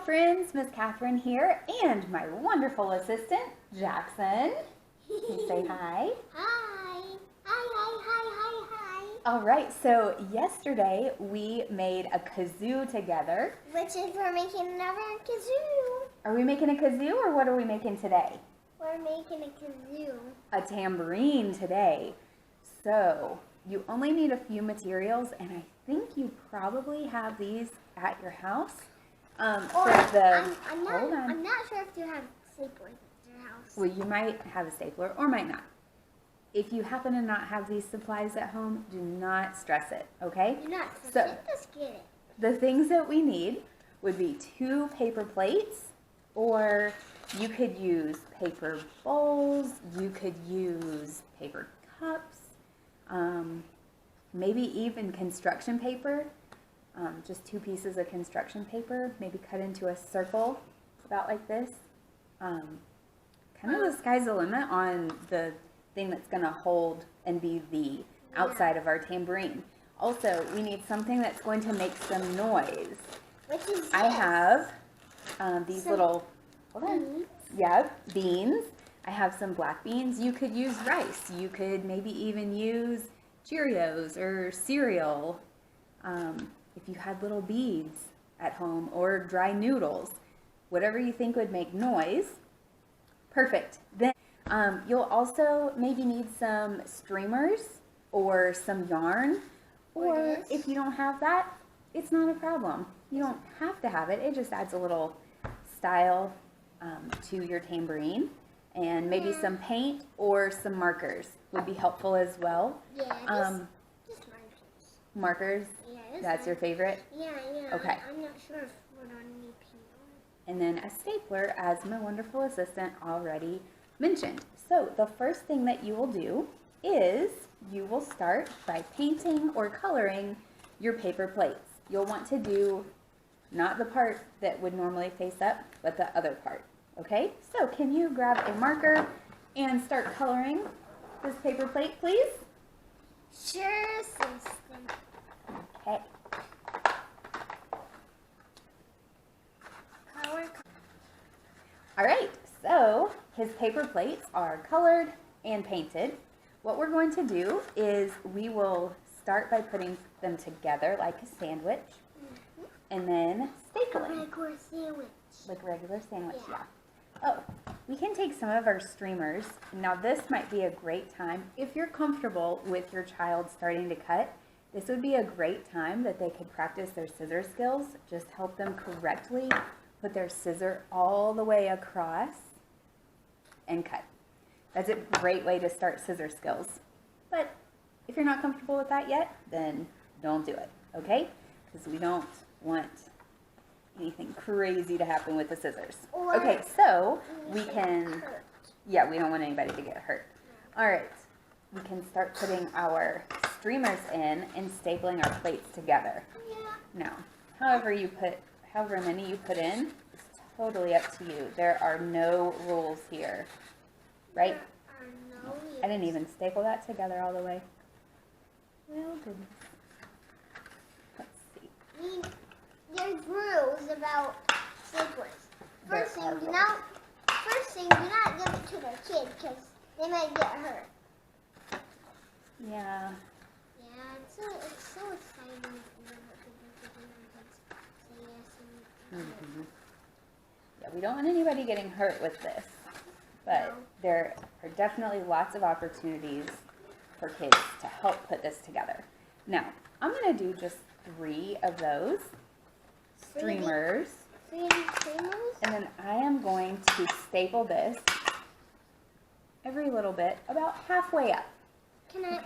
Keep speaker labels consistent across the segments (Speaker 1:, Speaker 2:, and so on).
Speaker 1: friends, Miss Catherine here, and my wonderful assistant, Jackson. Can you say hi?
Speaker 2: Hi. Hi.
Speaker 1: All right, so yesterday we made a kazoo together.
Speaker 2: Which is we're making another kazoo.
Speaker 1: Are we making a kazoo or what are we making today?
Speaker 2: We're making a kazoo.
Speaker 1: A tambourine today. So you only need a few materials, and I think you probably have these at your house.
Speaker 2: I'm not sure if you have staplers at your house.
Speaker 1: Well, you might have a stapler or might not. If you happen to not have these supplies at home, do not stress it, okay?
Speaker 2: Do not stress it, just get it.
Speaker 1: The things that we need would be 2 paper plates, or you could use paper bowls, you could use paper cups, maybe even construction paper, just 2 pieces of construction paper, maybe cut into a circle about like this. Kind of the sky's the limit on the thing that's going to hold and be the outside of our tambourine. Also, we need something that's going to make some noise.
Speaker 2: Which is
Speaker 1: I have these little,
Speaker 2: beans.
Speaker 1: Yeah, beans. I have some black beans. You could use rice. You could maybe even use Cheerios or cereal. If you had little beads at home, or dry noodles, whatever you think would make noise. Perfect. Then you'll also maybe need some streamers or some yarn, or if you don't have that, it's not a problem. You don't have to have it. It just adds a little style to your tambourine, and maybe some paint or some markers would be helpful as well.
Speaker 2: Yeah, just markers.
Speaker 1: Markers?
Speaker 2: Yeah,
Speaker 1: that's your favorite?
Speaker 2: Yeah.
Speaker 1: Okay.
Speaker 2: I'm not sure if we're going to need paint on.
Speaker 1: And then a stapler, as my wonderful assistant already mentioned. So the first thing that you will do is you will start by painting or coloring your paper plates. You'll want to do not the part that would normally face up, but the other part. Okay, so can you grab a marker and start coloring this paper plate, please?
Speaker 2: Sure, assistant.
Speaker 1: Okay. All right, so his paper plates are colored and painted. What we're going to do is we will start by putting them together like a sandwich, and then stapling.
Speaker 2: Like a regular sandwich.
Speaker 1: Like a regular sandwich, yeah. Oh, we can take some of our streamers. Now this might be a great time, if you're comfortable with your child starting to cut, this would be a great time that they could practice their scissor skills. Just help them correctly put their scissor all the way across and cut. That's a great way to start scissor skills. But if you're not comfortable with that yet, then don't do it, okay? Because we don't want anything crazy to happen with the scissors. Okay, so we can, yeah, we don't want anybody to get hurt. All right, we can start putting our streamers in and stapling our plates together. Now, however many you put in, it's totally up to you. There are no rules here, right? I didn't even staple that together all the way. Well, goodness. Let's see.
Speaker 2: There's rules about staplers. First thing, do not give it to their kid because they might get hurt.
Speaker 1: Yeah.
Speaker 2: Yeah, it's so exciting.
Speaker 1: Yeah, we don't want anybody getting hurt with this, but there are definitely lots of opportunities for kids to help put this together. Now, I'm going to do just 3 of those streamers, and then I am going to staple this every little bit about halfway up.
Speaker 2: Can I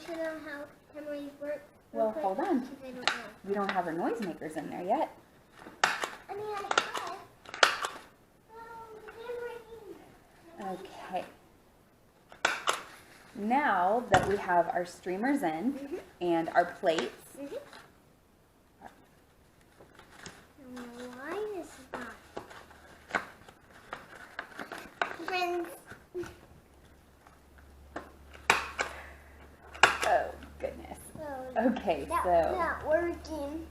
Speaker 2: show them how tambourines work?
Speaker 1: Well, hold on.
Speaker 2: I don't know.
Speaker 1: We don't have our noisemakers in there yet.
Speaker 2: I mean, I have.
Speaker 1: Okay. Now that we have our streamers in and our plates,
Speaker 2: why is not? Friends.
Speaker 1: oh goodness. Okay, so
Speaker 2: Not working.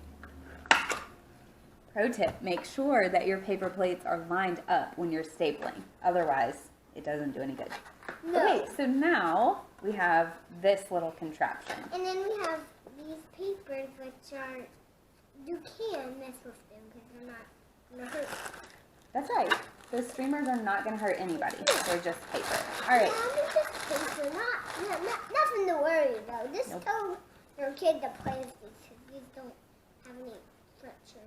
Speaker 1: Pro tip, make sure that your paper plates are lined up when you're stapling. Otherwise, it doesn't do any good.
Speaker 2: No.
Speaker 1: Okay, so now we have this little contraption.
Speaker 2: And then we have these papers, which are, you can mess with them because they're not going to hurt.
Speaker 1: That's right. Those streamers are not going to hurt anybody. They're just paper. All right.
Speaker 2: Yeah, they're just paper, nothing to worry though. Just
Speaker 1: Nope.
Speaker 2: tell your kid to play with these because these don't have any structure.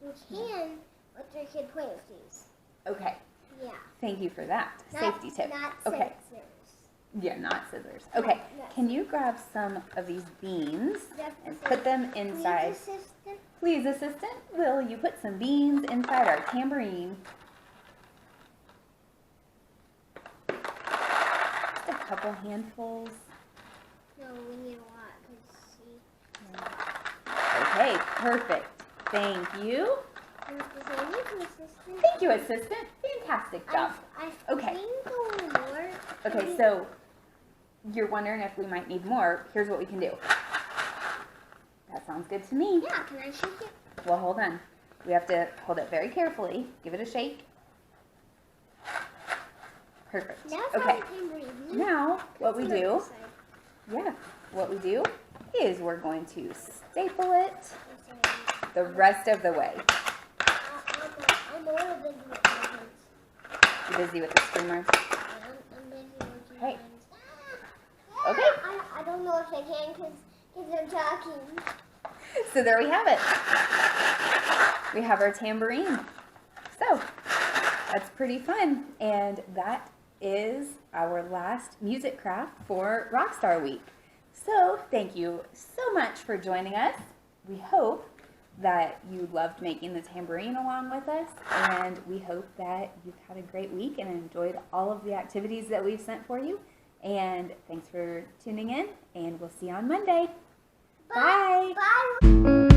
Speaker 2: You can let your kid play with these.
Speaker 1: Okay.
Speaker 2: Yeah.
Speaker 1: Thank you for that. Safety tip.
Speaker 2: Not
Speaker 1: Okay.
Speaker 2: scissors.
Speaker 1: Yeah, not scissors. Okay.
Speaker 2: Not
Speaker 1: Can you grab some of these beans
Speaker 2: Yes,
Speaker 1: and put them inside?
Speaker 2: Please, assistant.
Speaker 1: Please, assistant, will you put some beans inside our tambourine? Just a couple handfuls.
Speaker 2: No, we need a lot because
Speaker 1: Okay, perfect. Thank you.
Speaker 2: assistant.
Speaker 1: Thank you, assistant. Fantastic job.
Speaker 2: I
Speaker 1: Okay.
Speaker 2: think a little more.
Speaker 1: Okay, so you're wondering if we might need more. Here's what we can do. That sounds good to me.
Speaker 2: Yeah, can I shake it?
Speaker 1: Well, hold on. We have to hold it very carefully. Give it a shake. Perfect.
Speaker 2: Now it's
Speaker 1: Okay.
Speaker 2: on the tambourine.
Speaker 1: Now, what we
Speaker 2: Put it
Speaker 1: do,
Speaker 2: on this side.
Speaker 1: yeah, what we do is we're going to staple it
Speaker 2: This side.
Speaker 1: the rest of the way.
Speaker 2: I'm a little busy with my hands.
Speaker 1: You busy with the streamer?
Speaker 2: I'm busy with my
Speaker 1: Hey.
Speaker 2: hands.
Speaker 1: Okay.
Speaker 2: I don't know if I can because they're talking.
Speaker 1: So there we have it. We have our tambourine. So that's pretty fun. And that is our last music craft for Rockstar Week. So thank you so much for joining us. We hope that you loved making the tambourine along with us, and we hope that you've had a great week and enjoyed all of the activities that we've sent for you. And thanks for tuning in, and we'll see you on Monday. Bye.
Speaker 2: Bye.